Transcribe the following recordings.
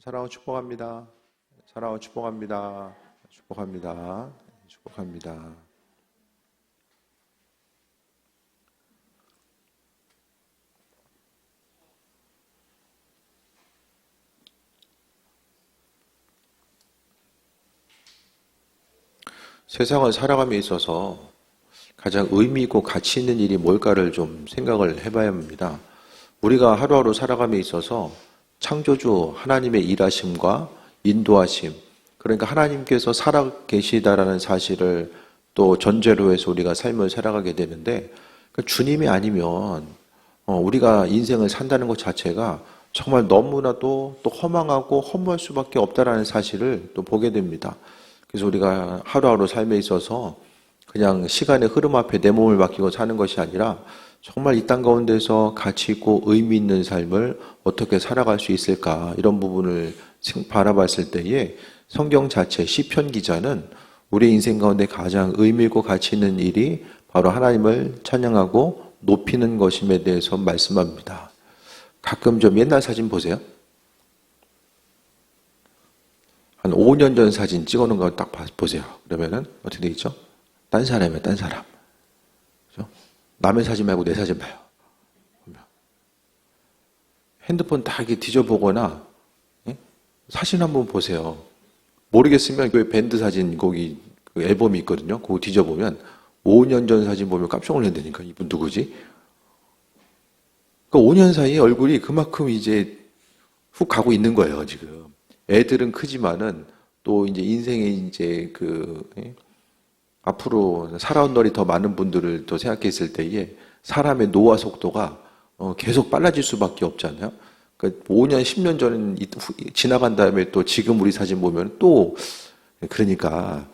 사랑하고 축복합니다. 사랑하고 축복합니다. 축복합니다. 축복합니다. 세상을 살아감에 있어서 가장 의미 있고 가치 있는 일이 뭘까를 좀 생각을 해봐야 합니다. 우리가 하루하루 살아감에 있어서 창조주 하나님의 일하심과 인도하심, 그러니까 하나님께서 살아 계시다라는 사실을 또 전제로 해서 우리가 삶을 살아가게 되는데, 주님이 아니면 우리가 인생을 산다는 것 자체가 정말 너무나도 또 허망하고 허무할 수밖에 없다라는 사실을 또 보게 됩니다. 그래서 우리가 하루하루 삶에 있어서 그냥 시간의 흐름 앞에 내 몸을 맡기고 사는 것이 아니라 정말 이 땅 가운데서 가치 있고 의미 있는 삶을 어떻게 살아갈 수 있을까, 이런 부분을 바라봤을 때에 성경 자체 시편 기자는 우리 인생 가운데 가장 의미 있고 가치 있는 일이 바로 하나님을 찬양하고 높이는 것임에 대해서 말씀합니다. 가끔 좀 옛날 사진 보세요. 한 5년 전 사진 찍어놓은 거 딱 보세요. 그러면은 어떻게 되겠죠? 딴 사람이에요, 딴 사람. 그죠? 남의 사진 말고 내 사진 봐요. 핸드폰 다 이렇게 뒤져보거나, 예? 사진 한번 보세요. 모르겠으면 그 밴드 사진 거기 그 앨범이 있거든요. 그거 뒤져보면 5년 전 사진 보면 깜짝 놀란다니까. 이분 누구지? 그 5년 사이에 얼굴이 그만큼 이제 훅 가고 있는 거예요, 지금. 애들은 크지만은 또 이제 인생에 이제 앞으로 살아온 날이 더 많은 분들을 또 생각했을 때에 사람의 노화 속도가 계속 빨라질 수밖에 없잖아요. 그러니까 5년, 10년 전 지나간 다음에 또 지금 우리 사진 보면 또, 그러니까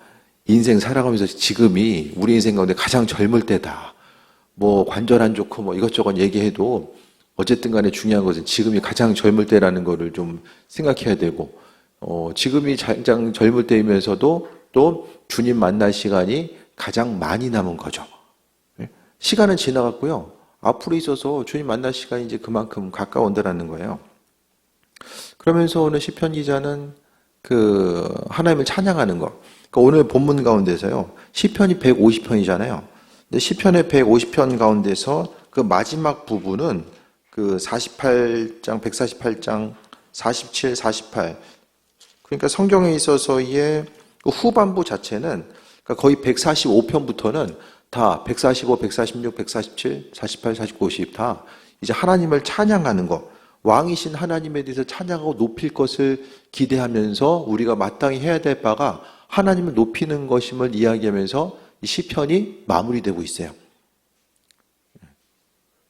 인생 살아가면서 지금이 우리 인생 가운데 가장 젊을 때다. 뭐 관절 안 좋고 뭐 이것저것 얘기해도 어쨌든 간에 중요한 것은 지금이 가장 젊을 때라는 거를 좀 생각해야 되고, 지금이 가장 젊을 때이면서도 또 주님 만날 시간이 가장 많이 남은 거죠. 시간은 지나갔고요. 앞으로 있어서 주님 만날 시간이 이제 그만큼 가까운다라는 거예요. 그러면서 오늘 시편 기자는 그 하나님을 찬양하는 거. 그러니까 오늘 본문 가운데서요. 시편이 150편이잖아요. 근데 시편의 150편 가운데서 그 마지막 부분은 그 48장, 148장, 47, 48. 그러니까 성경에 있어서의 그 후반부 자체는 그러니까 거의 145편부터는 다 145, 146, 147, 48, 49, 50 다 이제 하나님을 찬양하는 것, 왕이신 하나님에 대해서 찬양하고 높일 것을 기대하면서 우리가 마땅히 해야 될 바가 하나님을 높이는 것임을 이야기하면서 이 시편이 마무리되고 있어요.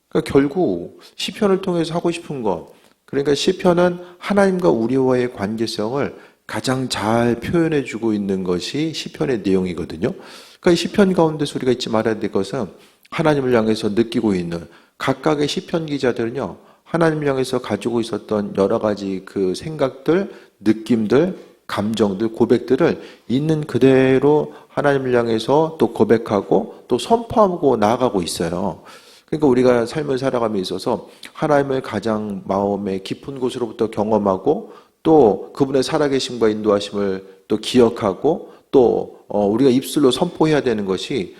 그러니까 결국 시편을 통해서 하고 싶은 것, 그러니까 시편은 하나님과 우리와의 관계성을 가장 잘 표현해주고 있는 것이 시편의 내용이거든요. 그러니까 이 시편 가운데서 우리가 잊지 말아야 될 것은 하나님을 향해서 느끼고 있는 각각의 시편 기자들은요, 하나님을 향해서 가지고 있었던 여러 가지 그 생각들, 느낌들, 감정들, 고백들을 있는 그대로 하나님을 향해서 또 고백하고 또 선포하고 나아가고 있어요. 그러니까 우리가 삶을 살아감에 있어서 하나님을 가장 마음의 깊은 곳으로부터 경험하고 또 그분의 살아계심과 인도하심을 또 기억하고 또 우리가 입술로 선포해야 되는 것이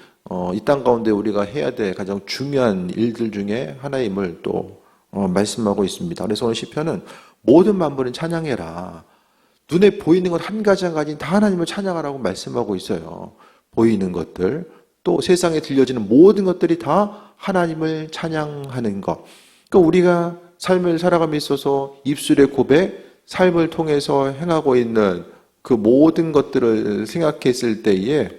이 땅 가운데 우리가 해야 될 가장 중요한 일들 중에 하나임을 또 말씀하고 있습니다. 그래서 오늘 시편은 모든 만물은 찬양해라. 눈에 보이는 것 한 가지 한 가지 다 하나님을 찬양하라고 말씀하고 있어요. 보이는 것들, 또 세상에 들려지는 모든 것들이 다 하나님을 찬양하는 것. 그러니까 우리가 삶을 살아감에 있어서 입술의 고백, 삶을 통해서 행하고 있는 그 모든 것들을 생각했을 때에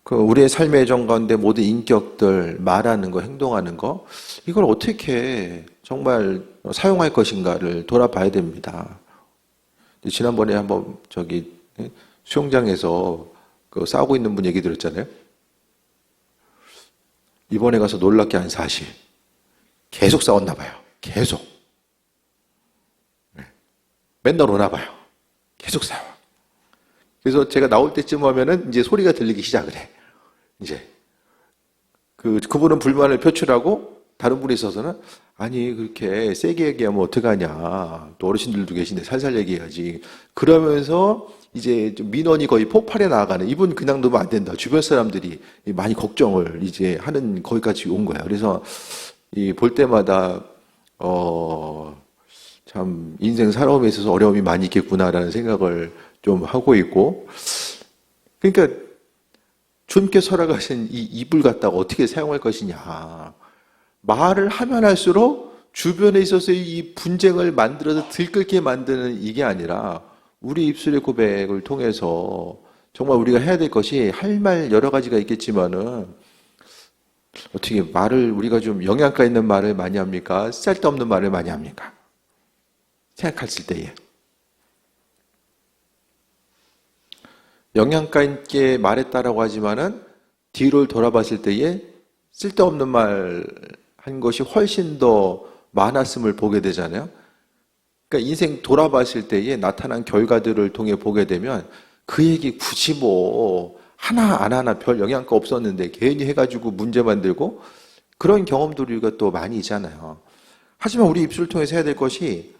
그 우리의 삶의 정 가운데 모든 인격들, 말하는 거, 행동하는 거, 이걸 어떻게 정말 사용할 것인가를 돌아봐야 됩니다. 지난번에 한번 수영장에서 그 싸우고 있는 분 얘기 들었잖아요. 이번에 가서 놀랍게 한 사실. 계속 싸웠나 봐요. 계속. 맨날 오나 봐요. 계속 싸워. 그래서 제가 나올 때쯤 하면은 이제 소리가 들리기 시작을 해. 이제. 그분은 불만을 표출하고 다른 분에 있어서는 아니 그렇게 세게 얘기하면 어떡하냐. 또 어르신들도 계신데 살살 얘기해야지. 그러면서 이제 좀 민원이 거의 폭발해 나가는 이분 그냥 두면 안 된다. 주변 사람들이 많이 걱정을 이제 하는 거기까지 온 거야. 그래서 이 볼 때마다 참 인생 살아옴에 있어서 어려움이 많이 있겠구나라는 생각을 좀 하고 있고 그러니까 주님께서 허락하신 이 입을 갖다가 어떻게 사용할 것이냐. 말을 하면 할수록 주변에 있어서 이 분쟁을 만들어서 들끓게 만드는 이게 아니라 우리 입술의 고백을 통해서 정말 우리가 해야 될 것이 할 말 여러 가지가 있겠지만은 어떻게 말을 우리가 좀 영양가 있는 말을 많이 합니까? 쓸데없는 말을 많이 합니까? 생각했을 때에 영양가 있게 말했다라고 하지만은 뒤를 돌아봤을 때에 쓸데없는 말 한 것이 훨씬 더 많았음을 보게 되잖아요. 그러니까 인생 돌아봤을 때에 나타난 결과들을 통해 보게 되면 그 얘기 굳이 뭐 하나 안 하나 별 영향가 없었는데 괜히 해가지고 문제 만들고 그런 경험들이 우리가 또 많이 있잖아요. 하지만 우리 입술을 통해서 해야 될 것이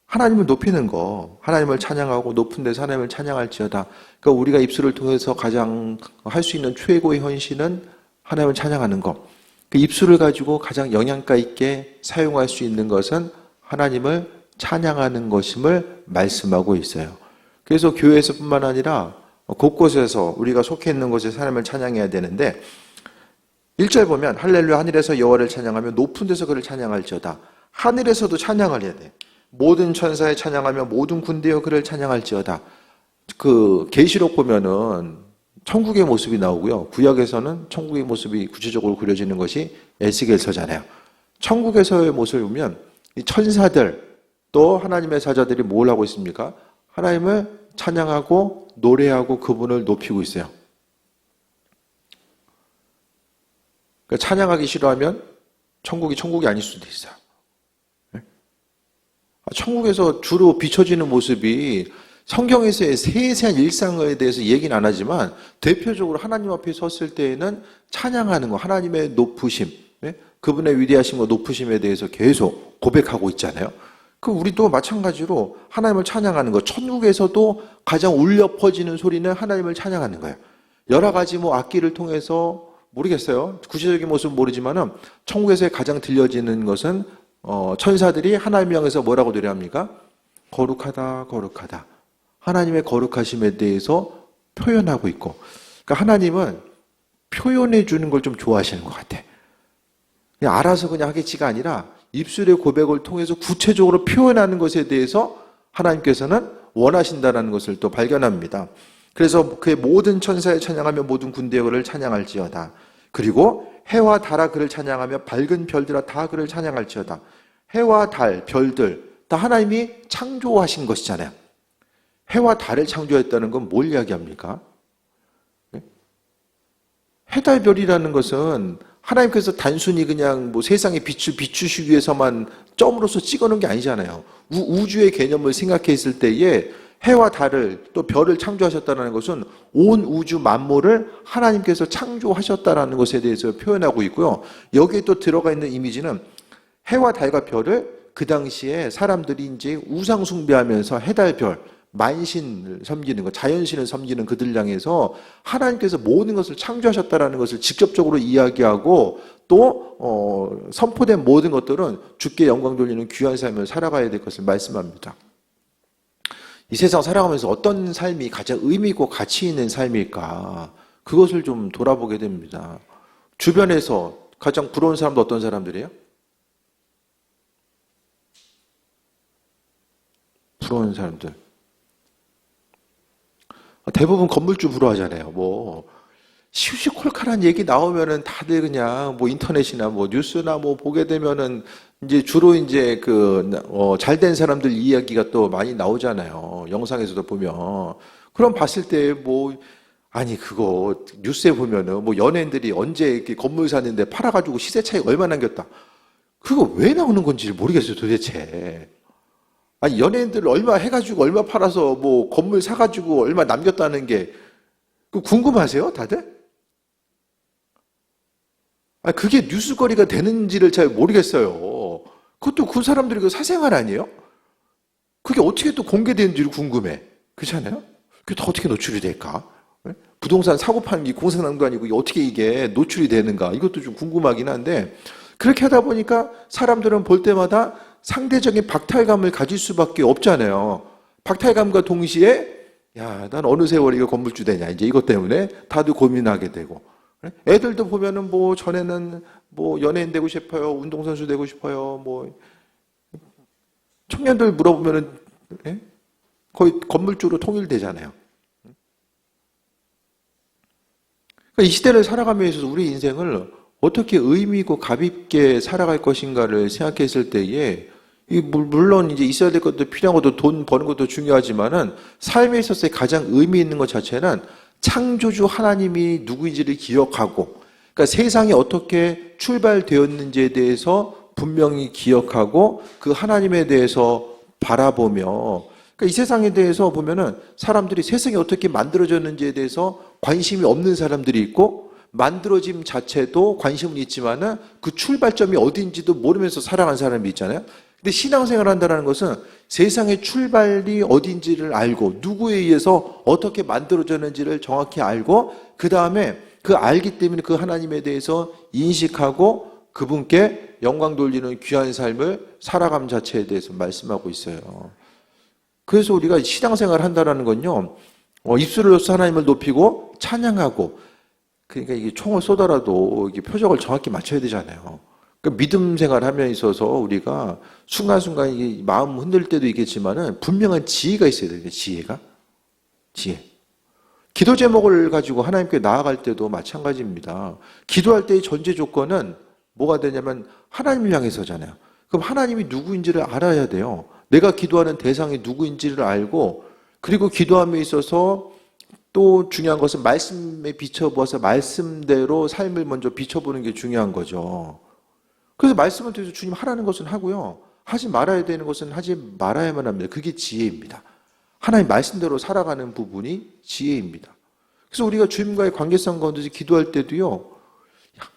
하나님을 높이는 거, 하나님을 찬양하고 높은 데서 하나님을 찬양할지어다. 그러니까 우리가 입술을 통해서 가장 할 수 있는 최고의 헌신은 하나님을 찬양하는 것. 그 입술을 가지고 가장 영양가 있게 사용할 수 있는 것은 하나님을 찬양하는 것임을 말씀하고 있어요. 그래서 교회에서뿐만 아니라 곳곳에서 우리가 속해 있는 곳에 하나님을 찬양해야 되는데 1절 보면 할렐루야 하늘에서 여호와를 찬양하며 높은 데서 그를 찬양할지어다. 하늘에서도 찬양을 해야 돼. 모든 천사에 찬양하며 모든 군대여 그를 찬양할지어다. 그 계시록 보면은 천국의 모습이 나오고요. 구약에서는 천국의 모습이 구체적으로 그려지는 것이 에스겔서잖아요. 천국에서의 모습을 보면 이 천사들 또 하나님의 사자들이 뭘 하고 있습니까? 하나님을 찬양하고 노래하고 그분을 높이고 있어요. 그러니까 찬양하기 싫어하면 천국이 아닐 수도 있어요. 천국에서 주로 비춰지는 모습이 성경에서의 세세한 일상에 대해서 얘기는 안 하지만 대표적으로 하나님 앞에 섰을 때에는 찬양하는 거, 하나님의 높으심, 그분의 위대하심과 높으심에 대해서 계속 고백하고 있잖아요. 그 우리도 마찬가지로 하나님을 찬양하는 거, 천국에서도 가장 울려 퍼지는 소리는 하나님을 찬양하는 거예요. 여러 가지 뭐 악기를 통해서 모르겠어요. 구체적인 모습은 모르지만은 천국에서 가장 들려지는 것은 천사들이 하나님을 향해서 뭐라고 노래합니까? 거룩하다, 거룩하다. 하나님의 거룩하심에 대해서 표현하고 있고, 그러니까 하나님은 표현해 주는 걸 좀 좋아하시는 것 같아. 그냥 알아서 그냥 하겠지가 아니라 입술의 고백을 통해서 구체적으로 표현하는 것에 대해서 하나님께서는 원하신다는 것을 또 발견합니다. 그래서 그의 모든 천사에 찬양하며 모든 군대의 그를 찬양할지어다. 그리고 해와 달아 그를 찬양하며 밝은 별들아 다 그를 찬양할지어다. 해와 달, 별들 다 하나님이 창조하신 것이잖아요. 해와 달을 창조했다는 건 뭘 이야기합니까? 해달 별이라는 것은 하나님께서 단순히 그냥 뭐 세상의 빛을 비추시기 위해서만 점으로서 찍어놓은 게 아니잖아요. 우주의 개념을 생각했을 때에 해와 달을 또 별을 창조하셨다는 것은 온 우주 만물을 하나님께서 창조하셨다는 것에 대해서 표현하고 있고요. 여기에 또 들어가 있는 이미지는 해와 달과 별을 그 당시에 사람들이 이제 우상 숭배하면서 해달 별 만신을 섬기는 것, 자연신을 섬기는 그들 향해서 하나님께서 모든 것을 창조하셨다는 것을 직접적으로 이야기하고 또 선포된 모든 것들은 주께 영광 돌리는 귀한 삶을 살아가야 될 것을 말씀합니다. 이 세상 살아가면서 어떤 삶이 가장 의미 있고 가치 있는 삶일까? 그것을 좀 돌아보게 됩니다. 주변에서 가장 부러운 사람도 어떤 사람들이에요? 부러운 사람들. 대부분 건물주 부러워하잖아요. 뭐 시시콜콜한 얘기 나오면은 다들 그냥 뭐 인터넷이나 뭐 뉴스나 뭐 보게 되면은 이제 주로 이제 잘된 사람들 이야기가 또 많이 나오잖아요. 영상에서도 보면. 그럼 봤을 때 뭐 아니 그거 뉴스에 보면은 뭐 연예인들이 언제 이렇게 건물 사는데 팔아가지고 시세 차이가 얼마나 남겼다. 그거 왜 나오는 건지 모르겠어요 도대체. 아니 연예인들 얼마 해가지고 얼마 팔아서 뭐 건물 사가지고 얼마 남겼다는 게 궁금하세요 다들? 그게 뉴스거리가 되는지를 잘 모르겠어요. 그것도 그 사람들이 그 사생활 아니에요? 그게 어떻게 또 공개되는지를 궁금해. 그렇지 않아요? 그게 다 어떻게 노출이 될까? 네? 부동산 사고 파는 게 공사장도 아니고 어떻게 이게 노출이 되는가? 이것도 좀 궁금하긴 한데, 그렇게 하다 보니까 사람들은 볼 때마다 상대적인 박탈감을 가질 수밖에 없잖아요. 박탈감과 동시에, 야, 난 어느 세월에 이거 건물주 되냐. 이제 이것 때문에 다들 고민하게 되고. 애들도 보면은 뭐 전에는 뭐 연예인 되고 싶어요. 운동선수 되고 싶어요. 뭐 청년들 물어보면은 예? 거의 건물주로 통일되잖아요. 그러니까 이 시대를 살아가면서 있어서 우리 인생을 어떻게 의미 있고 값 있게 살아갈 것인가를 생각했을 때에 물론 이제 있어야 될 것도 필요한 것도 돈 버는 것도 중요하지만은 삶에 있어서의 가장 의미 있는 것 자체는 창조주 하나님이 누구인지를 기억하고, 그러니까 세상이 어떻게 출발되었는지에 대해서 분명히 기억하고 그 하나님에 대해서 바라보며, 그러니까 이 세상에 대해서 보면은 사람들이 세상이 어떻게 만들어졌는지에 대해서 관심이 없는 사람들이 있고, 만들어짐 자체도 관심은 있지만은 그 출발점이 어딘지도 모르면서 살아간 사람이 있잖아요. 근데 신앙생활을 한다는 것은 세상의 출발이 어딘지를 알고 누구에 의해서 어떻게 만들어졌는지를 정확히 알고 그 다음에 그 알기 때문에 그 하나님에 대해서 인식하고 그분께 영광 돌리는 귀한 삶을 살아감 자체에 대해서 말씀하고 있어요. 그래서 우리가 신앙생활을 한다는 건요, 입술로서 하나님을 높이고 찬양하고, 그러니까 이게 총을 쏘더라도 이게 표적을 정확히 맞춰야 되잖아요. 그러니까 믿음 생활하며 있어서 우리가 순간순간 이게 마음 흔들 때도 있겠지만은 분명한 지혜가 있어야 돼요. 지혜가. 지혜. 기도 제목을 가지고 하나님께 나아갈 때도 마찬가지입니다. 기도할 때의 전제 조건은 뭐가 되냐면 하나님을 향해서잖아요. 그럼 하나님이 누구인지를 알아야 돼요. 내가 기도하는 대상이 누구인지를 알고, 그리고 기도함에 있어서 또 중요한 것은 말씀에 비춰보아서 말씀대로 삶을 먼저 비춰보는 게 중요한 거죠. 그래서 말씀을 통해서 주님 하라는 것은 하고요, 하지 말아야 되는 것은 하지 말아야만 합니다. 그게 지혜입니다. 하나님 말씀대로 살아가는 부분이 지혜입니다. 그래서 우리가 주님과의 관계성 가운데서 기도할 때도요,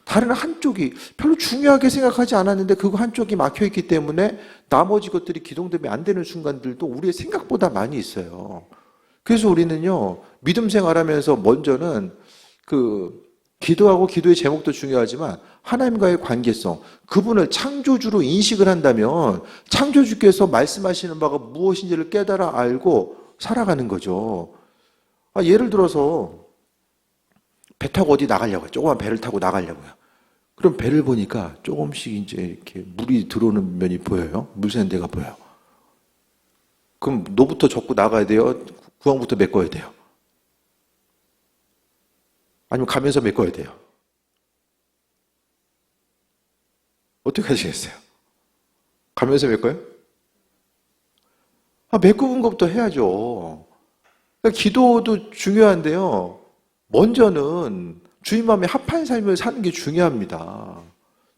다른 한쪽이 별로 중요하게 생각하지 않았는데 그거 한쪽이 막혀있기 때문에 나머지 것들이 기동됨이 안 되는 순간들도 우리의 생각보다 많이 있어요. 그래서 우리는요, 믿음 생활하면서 먼저는 기도하고 기도의 제목도 중요하지만 하나님과의 관계성, 그분을 창조주로 인식을 한다면 창조주께서 말씀하시는 바가 무엇인지를 깨달아 알고 살아가는 거죠. 예를 들어서 배 타고 어디 나가려고요. 조그만 배를 타고 나가려고요. 그럼 배를 보니까 조금씩 이제 이렇게 물이 들어오는 면이 보여요. 물 새는 데가 보여요. 그럼 노부터 젓고 나가야 돼요? 구멍부터 메꿔야 돼요? 아니면 가면서 메꿔야 돼요? 어떻게 하시겠어요? 가면서 메꿔요? 메꾸는 것부터 해야죠. 그러니까 기도도 중요한데요. 먼저는 주님 마음에 합한 삶을 사는 게 중요합니다.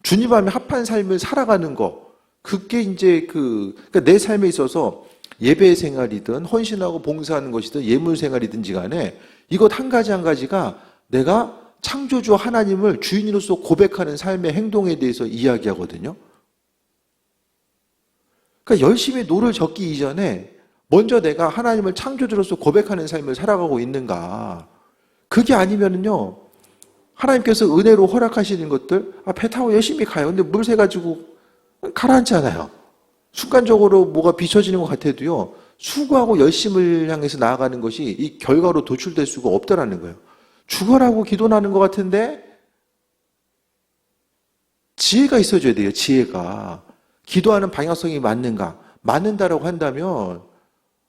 주님 마음에 합한 삶을 살아가는 거. 그게 이제 그러니까 내 삶에 있어서 예배 생활이든 헌신하고 봉사하는 것이든 예물 생활이든지 간에 이것 한 가지 한 가지가 내가 창조주 하나님을 주인으로서 고백하는 삶의 행동에 대해서 이야기하거든요. 그러니까 열심히 노를 젓기 이전에 먼저 내가 하나님을 창조주로서 고백하는 삶을 살아가고 있는가. 그게 아니면은요, 하나님께서 은혜로 허락하시는 것들, 배 타고 열심히 가요. 근데 물 새가지고 가라앉잖아요. 순간적으로 뭐가 비춰지는 것 같아도요, 수고하고 열심을 향해서 나아가는 것이 이 결과로 도출될 수가 없다라는 거예요. 죽어라고 기도하는 것 같은데, 지혜가 있어줘야 돼요, 지혜가. 기도하는 방향성이 맞는가? 맞는다라고 한다면,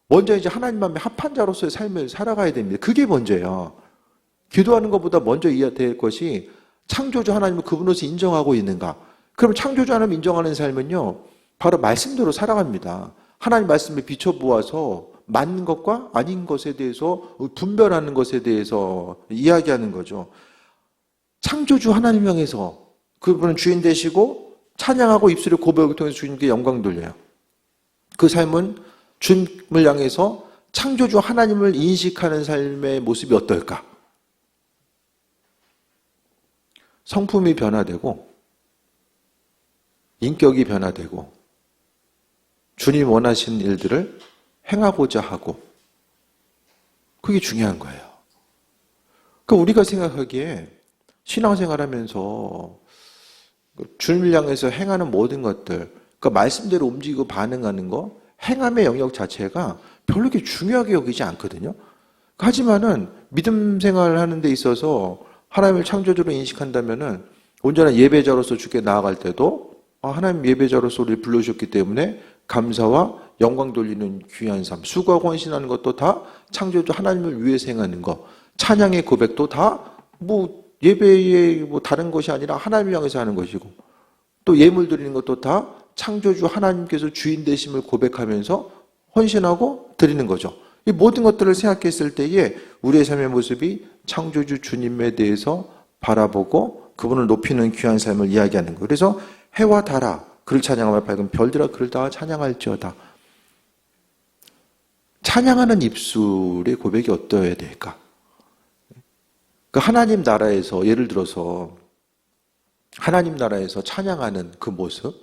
먼저 이제 하나님 마음에 합한 자로서의 삶을 살아가야 됩니다. 그게 먼저예요. 기도하는 것보다 먼저 이해될 것이 창조주 하나님을 그분으로서 인정하고 있는가? 그럼 창조주 하나님 인정하는 삶은요, 바로 말씀대로 살아갑니다. 하나님 말씀에 비춰보아서 맞는 것과 아닌 것에 대해서 분별하는 것에 대해서 이야기하는 거죠. 창조주 하나님 향해서 그분은 주인 되시고 찬양하고 입술의 고백을 통해서 주님께 영광 돌려요. 그 삶은 주님을 향해서 창조주 하나님을 인식하는 삶의 모습이 어떨까? 성품이 변화되고 인격이 변화되고 주님 원하시는 일들을 행하고자 하고 그게 중요한 거예요. 그러니까 우리가 생각하기에 신앙생활하면서 주님을 향해서 행하는 모든 것들, 그러니까 말씀대로 움직이고 반응하는 거, 행함의 영역 자체가 별로 그렇게 중요하게 여기지 않거든요. 하지만은 믿음 생활하는 데 있어서 하나님을 창조주로 인식한다면은 온전한 예배자로서 주께 나아갈 때도 하나님 예배자로서 우리를 불러주셨기 때문에 감사와 영광 돌리는 귀한 삶, 수고하고 헌신하는 것도 다 창조주 하나님을 위해서 행하는 거, 찬양의 고백도 다 뭐 예배의 뭐 다른 것이 아니라 하나님을 향해서 하는 것이고, 또 예물 드리는 것도 다 창조주 하나님께서 주인 되심을 고백하면서 헌신하고 드리는 거죠. 이 모든 것들을 생각했을 때에 우리의 삶의 모습이 창조주 주님에 대해서 바라보고 그분을 높이는 귀한 삶을 이야기하는 거예요. 그래서 해와 달아 그를 찬양하며 밝은 별들아 그를 다 찬양할지어다. 찬양하는 입술의 고백이 어떠해야 될까? 그 하나님 나라에서 예를 들어서 하나님 나라에서 찬양하는 그 모습,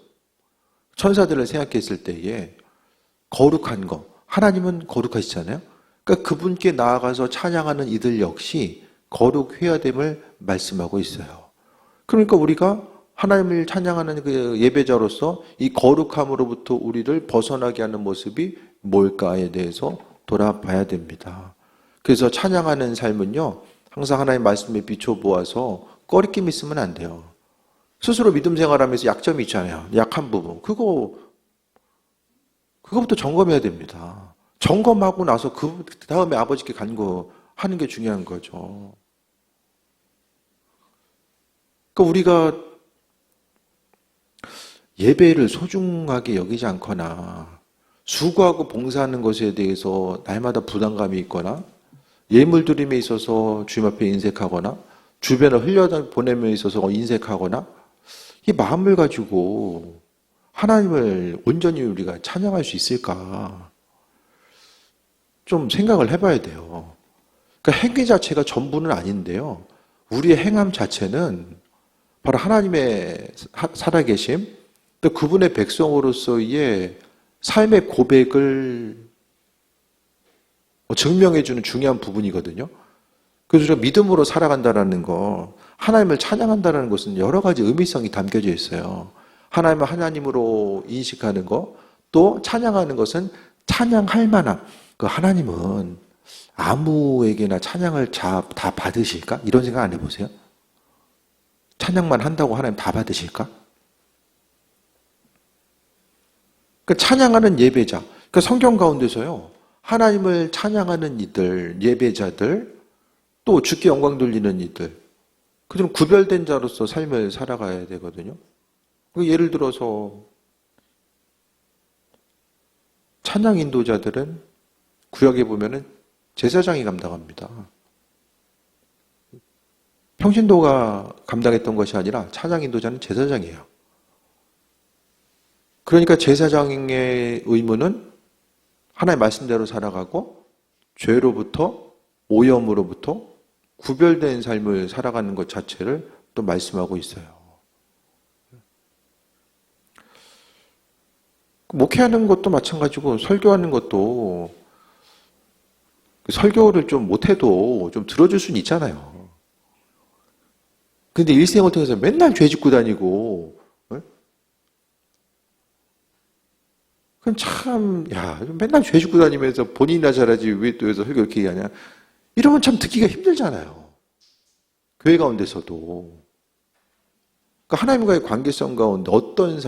천사들을 생각했을 때에 거룩한 거, 하나님은 거룩하시잖아요. 그러니까 그분께 나아가서 찬양하는 이들 역시 거룩해야 됨을 말씀하고 있어요. 그러니까 우리가 하나님을 찬양하는 그 예배자로서 이 거룩함으로부터 우리를 벗어나게 하는 모습이 뭘까에 대해서 돌아봐야 됩니다. 그래서 찬양하는 삶은요, 항상 하나님의 말씀에 비춰보아서 꺼리낌 있으면 안 돼요. 스스로 믿음 생활하면서 약점이 있잖아요. 약한 부분. 그거부터 점검해야 됩니다. 점검하고 나서 그 다음에 아버지께 간구하는 게 중요한 거죠. 그러니까 우리가 예배를 소중하게 여기지 않거나 수고하고 봉사하는 것에 대해서 날마다 부담감이 있거나 예물 드림에 있어서 주님 앞에 인색하거나 주변을 흘려보냄에 있어서 인색하거나 이 마음을 가지고 하나님을 온전히 우리가 찬양할 수 있을까? 좀 생각을 해봐야 돼요. 그러니까 행위 자체가 전부는 아닌데요. 우리의 행함 자체는 바로 하나님의 살아계심, 또 그분의 백성으로서의 삶의 고백을 증명해주는 중요한 부분이거든요. 그래서 우리가 믿음으로 살아간다는 거, 하나님을 찬양한다는 것은 여러 가지 의미성이 담겨져 있어요. 하나님을 하나님으로 인식하는 거, 또 찬양하는 것은 찬양할 만한, 그 하나님은 아무에게나 찬양을 다 받으실까? 이런 생각 안 해보세요? 찬양만 한다고 하나님 다 받으실까? 그 찬양하는 예배자, 그 성경 가운데서요, 하나님을 찬양하는 이들, 예배자들, 또 주께 영광 돌리는 이들, 그들은 구별된 자로서 삶을 살아가야 되거든요. 예를 들어서 찬양 인도자들은 구역에 보면은 제사장이 감당합니다. 평신도가 감당했던 것이 아니라 찬양 인도자는 제사장이에요. 그러니까 제사장의 의무는 하나님의 말씀대로 살아가고 죄로부터 오염으로부터 구별된 삶을 살아가는 것 자체를 또 말씀하고 있어요. 목회하는 것도 마찬가지고 설교하는 것도 설교를 좀 못해도 좀 들어줄 수는 있잖아요. 근데 일생을 통해서 맨날 죄 짓고 다니고 그럼 참, 맨날 죄 짓고 다니면서 본인이나 잘하지 왜 또 여기서 설교 이렇게 얘기하냐. 이러면 참 듣기가 힘들잖아요. 교회 가운데서도. 그러니까 하나님과의 관계성 가운데 어떤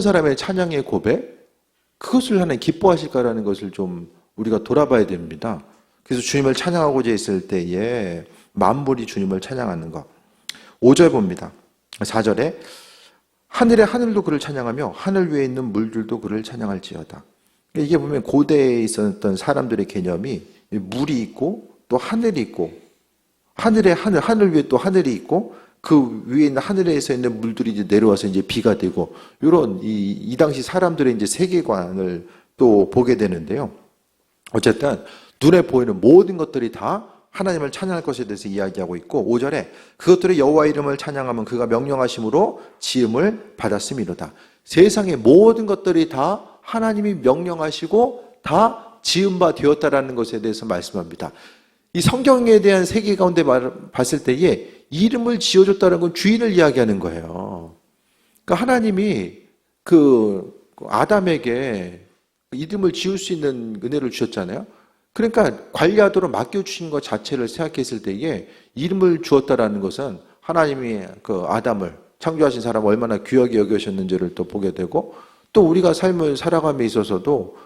사람의 찬양의 고백, 그것을 하나님 기뻐하실까라는 것을 좀 우리가 돌아봐야 됩니다. 그래서 주님을 찬양하고자 했을 때에 만물이 주님을 찬양하는 것. 5절 봅니다. 4절에 하늘의 하늘도 그를 찬양하며 하늘 위에 있는 물들도 그를 찬양할지어다. 이게 보면 고대에 있었던 사람들의 개념이 물이 있고 또 하늘이 있고 하늘에 하늘 위에 또 하늘이 있고 그 위에 있는 하늘에서 있는 물들이 이제 내려와서 이제 비가 되고 이런 이 당시 사람들의 이제 세계관을 또 보게 되는데요. 어쨌든 눈에 보이는 모든 것들이 다 하나님을 찬양할 것에 대해서 이야기하고 있고 5절에 그것들의 여호와 이름을 찬양하면 그가 명령하심으로 지음을 받았음이로다. 세상의 모든 것들이 다 하나님이 명령하시고 다 지음바 되었다라는 것에 대해서 말씀합니다. 이 성경에 대한 세계 가운데 봤을 때에 이름을 지어줬다는 건 주인을 이야기하는 거예요. 그러니까 하나님이 그 아담에게 이름을 지을 수 있는 은혜를 주셨잖아요. 그러니까 관리하도록 맡겨주신 것 자체를 생각했을 때에 이름을 주었다라는 것은 하나님이 그 아담을 창조하신 사람을 얼마나 귀하게 여기셨는지를 또 보게 되고 또 우리가 삶을 살아감에 있어서도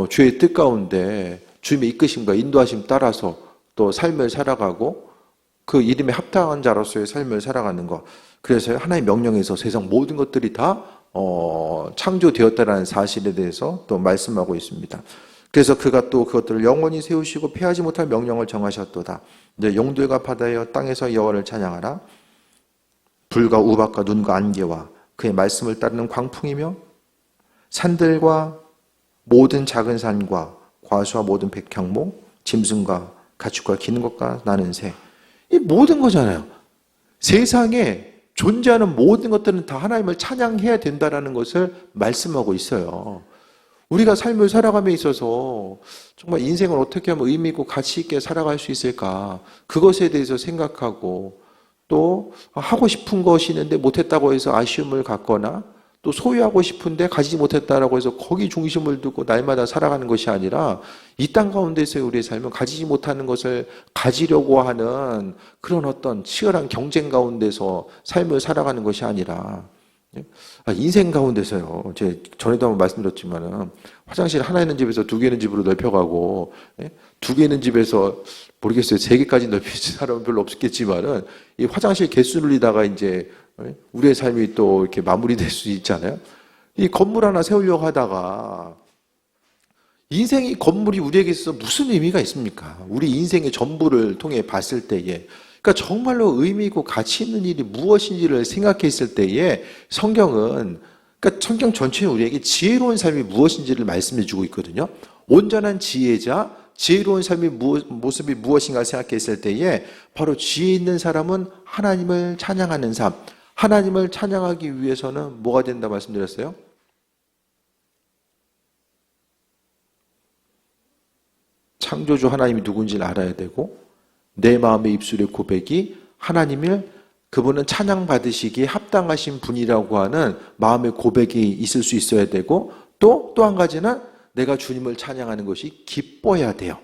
주의 뜻 가운데 주님의 이끄심과 인도하심 따라서 또 삶을 살아가고 그 이름에 합당한 자로서의 삶을 살아가는 것. 그래서 하나님의 명령에서 세상 모든 것들이 다 창조되었다라는 사실에 대해서 또 말씀하고 있습니다. 그래서 그가 또 그것들을 영원히 세우시고 폐하지 못할 명령을 정하셨도다. 이제 용들과 바다여 땅에서 여호와를 찬양하라. 불과 우박과 눈과 안개와 그의 말씀을 따르는 광풍이며 산들과 모든 작은 산과 과수와 모든 백향목, 짐승과 가축과 기는 것과 나는 새. 이 모든 거잖아요. 세상에 존재하는 모든 것들은 다 하나님을 찬양해야 된다라는 것을 말씀하고 있어요. 우리가 삶을 살아감에 있어서 정말 인생을 어떻게 하면 의미 있고 가치 있게 살아갈 수 있을까? 그것에 대해서 생각하고 또 하고 싶은 것이 있는데 못했다고 해서 아쉬움을 갖거나 또 소유하고 싶은데 가지지 못했다라고 해서 거기 중심을 두고 날마다 살아가는 것이 아니라 이 땅 가운데서의 우리의 삶은 가지지 못하는 것을 가지려고 하는 그런 어떤 치열한 경쟁 가운데서 삶을 살아가는 것이 아니라 인생 가운데서요. 제가 전에도 한번 말씀드렸지만은 화장실 하나 있는 집에서 두 개 있는 집으로 넓혀가고 두 개 있는 집에서 모르겠어요. 세 개까지 넓힐 사람은 별로 없겠지만은 이 화장실 개수 늘리다가 이제 우리의 삶이 또 이렇게 마무리될 수 있잖아요. 이 건물 하나 세우려고 하다가 인생이 건물이 우리에게 있어서 무슨 의미가 있습니까? 우리 인생의 전부를 통해 봤을 때에 그러니까 정말로 의미 있고 가치 있는 일이 무엇인지를 생각했을 때에 성경은 그러니까 성경 전체에 우리에게 지혜로운 삶이 무엇인지를 말씀해 주고 있거든요. 온전한 지혜자, 지혜로운 삶의 모습이 무엇인가 생각했을 때에 바로 지혜 있는 사람은 하나님을 찬양하는 삶. 하나님을 찬양하기 위해서는 뭐가 된다 말씀드렸어요? 창조주 하나님이 누군지를 알아야 되고 내 마음의 입술의 고백이 하나님을 그분은 찬양받으시기에 합당하신 분이라고 하는 마음의 고백이 있을 수 있어야 되고 또 한 가지는 내가 주님을 찬양하는 것이 기뻐야 돼요.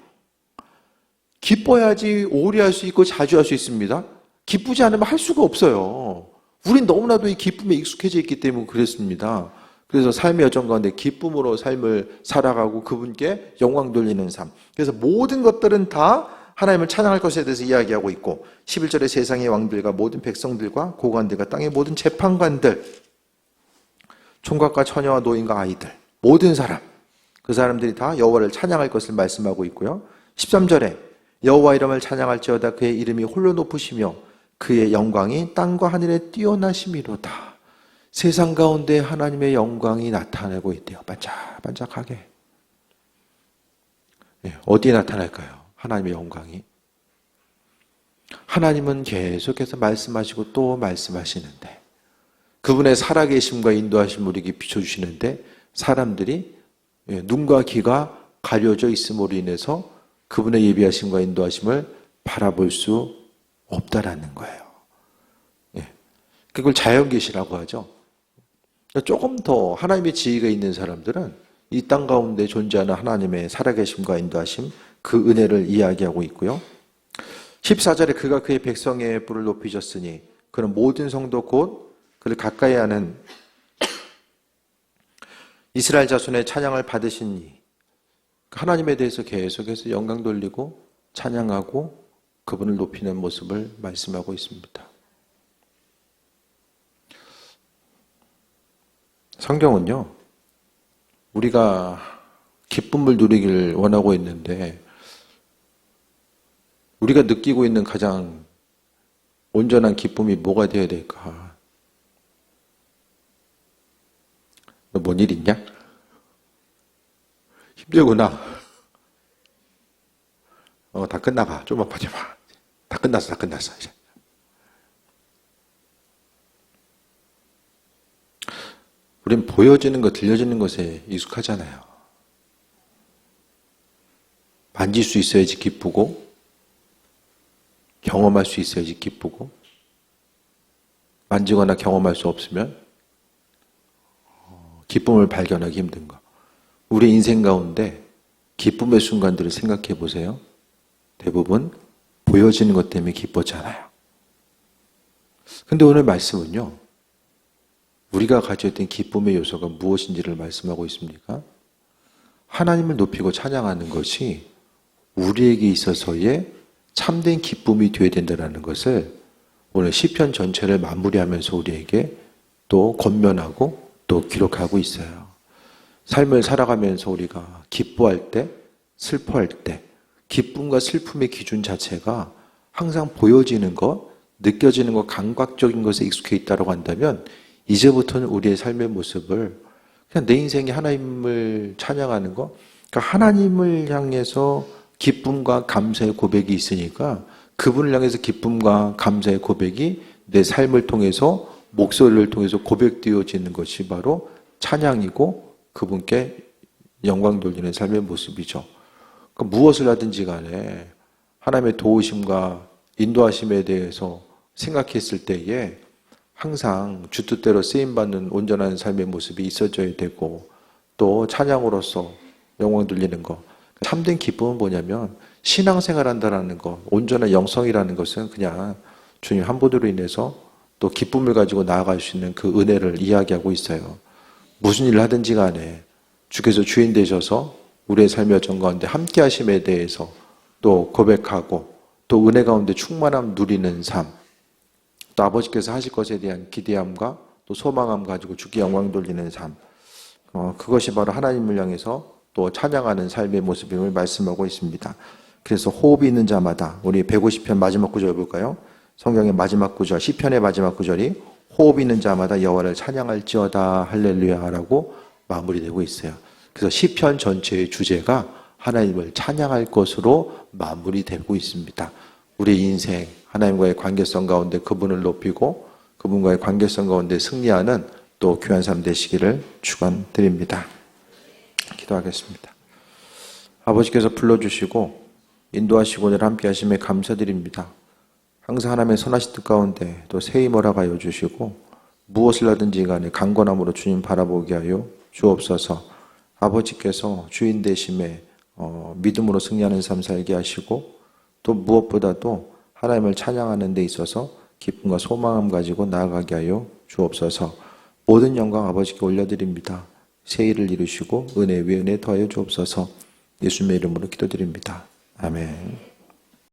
기뻐야지 오래 할 수 있고 자주 할 수 있습니다. 기쁘지 않으면 할 수가 없어요. 우린 너무나도 이 기쁨에 익숙해져 있기 때문에 그렇습니다. 그래서 삶의 여정 가운데 기쁨으로 삶을 살아가고 그분께 영광 돌리는 삶. 그래서 모든 것들은 다 하나님을 찬양할 것에 대해서 이야기하고 있고 11절에 세상의 왕들과 모든 백성들과 고관들과 땅의 모든 재판관들 총각과 처녀와 노인과 아이들 모든 사람 그 사람들이 다 여호와를 찬양할 것을 말씀하고 있고요. 13절에 여호와 이름을 찬양할지어다 그의 이름이 홀로 높으시며 그의 영광이 땅과 하늘에 뛰어나심이로다. 세상 가운데 하나님의 영광이 나타나고 있대요. 반짝반짝하게. 어디에 나타날까요? 하나님의 영광이. 하나님은 계속해서 말씀하시고 또 말씀하시는데 그분의 살아계심과 인도하심 우리에게 비춰주시는데 사람들이 눈과 귀가 가려져 있음으로 인해서 그분의 예비하심과 인도하심을 바라볼 수 없다라는 거예요. 그걸 자연계시라고 하죠. 조금 더 하나님의 지혜가 있는 사람들은 이 땅 가운데 존재하는 하나님의 살아계심과 인도하심 그 은혜를 이야기하고 있고요. 14절에 그가 그의 백성의 뿔을 높이셨으니 그는 모든 성도 곧 그를 가까이 하는 이스라엘 자손의 찬양을 받으시니 하나님에 대해서 계속해서 영광 돌리고 찬양하고 그분을 높이는 모습을 말씀하고 있습니다. 성경은요, 우리가 기쁨을 누리길 원하고 있는데 우리가 느끼고 있는 가장 온전한 기쁨이 뭐가 되어야 될까? 너 뭔 일 있냐? 힘들구나. 다 끝나가. 좀만 버텨봐. 다 끝났어, 이제. 우린 보여지는 것, 들려지는 것에 익숙하잖아요. 만질 수 있어야지 기쁘고, 경험할 수 있어야지 기쁘고, 만지거나 경험할 수 없으면 기쁨을 발견하기 힘든 거. 우리 인생 가운데 기쁨의 순간들을 생각해 보세요. 대부분 보여지는 것 때문에 기뻤잖아요. 근데 오늘 말씀은요, 우리가 가지고 있던 기쁨의 요소가 무엇인지를 말씀하고 있습니까? 하나님을 높이고 찬양하는 것이 우리에게 있어서의 참된 기쁨이 되어야 된다는 것을 오늘 시편 전체를 마무리하면서 우리에게 또 권면하고 또 기록하고 있어요. 삶을 살아가면서 우리가 기뻐할 때, 슬퍼할 때, 기쁨과 슬픔의 기준 자체가 항상 보여지는 것, 느껴지는 것, 감각적인 것에 익숙해 있다고 한다면 이제부터는 우리의 삶의 모습을 그냥 내 인생에 하나님을 찬양하는 것, 그러니까 하나님을 향해서 기쁨과 감사의 고백이 있으니까 그분을 향해서 기쁨과 감사의 고백이 내 삶을 통해서 목소리를 통해서 고백되어지는 것이 바로 찬양이고 그분께 영광 돌리는 삶의 모습이죠. 그러니까 무엇을 하든지 간에 하나님의 도우심과 인도하심에 대해서 생각했을 때에 항상 주 뜻대로 쓰임받는 온전한 삶의 모습이 있어져야 되고 또 찬양으로서 영광 돌리는 것. 참된 기쁨은 뭐냐면 신앙생활 한다라는 것, 온전한 영성이라는 것은 그냥 주님 한 분으로 인해서 또 기쁨을 가지고 나아갈 수 있는 그 은혜를 이야기하고 있어요. 무슨 일을 하든지 간에 주께서 주인 되셔서 우리의 삶의 여정 가운데 함께 하심에 대해서 또 고백하고 또 은혜 가운데 충만함 누리는 삶, 또 아버지께서 하실 것에 대한 기대함과 또 소망함 가지고 주께 영광 돌리는 삶, 그것이 바로 하나님을 향해서 또 찬양하는 삶의 모습임을 말씀하고 있습니다. 그래서 호흡이 있는 자마다 우리 150편 마지막 구절 볼까요? 성경의 마지막 구절, 시편의 마지막 구절이 호흡 있는 자마다 여호와를 찬양할지어다 할렐루야라고 마무리되고 있어요. 그래서 시편 전체의 주제가 하나님을 찬양할 것으로 마무리되고 있습니다. 우리 인생 하나님과의 관계성 가운데 그분을 높이고 그분과의 관계성 가운데 승리하는 또 귀한 삶 되시기를 축원드립니다. 기도하겠습니다. 아버지께서 불러주시고 인도하시고 오늘 함께 하심에 감사드립니다. 항상 하나님의 선하신 뜻 가운데 또 새 힘을 허락하여 주시고 무엇을 하든지 간에 강건함으로 주님 바라보게 하여 주옵소서. 아버지께서 주인 되심에 믿음으로 승리하는 삶 살게 하시고 또 무엇보다도 하나님을 찬양하는 데 있어서 기쁨과 소망함 가지고 나아가게 하여 주옵소서. 모든 영광 아버지께 올려드립니다. 새 일을 이루시고 은혜 위에 은혜 더하여 주옵소서. 예수님의 이름으로 기도드립니다. 아멘.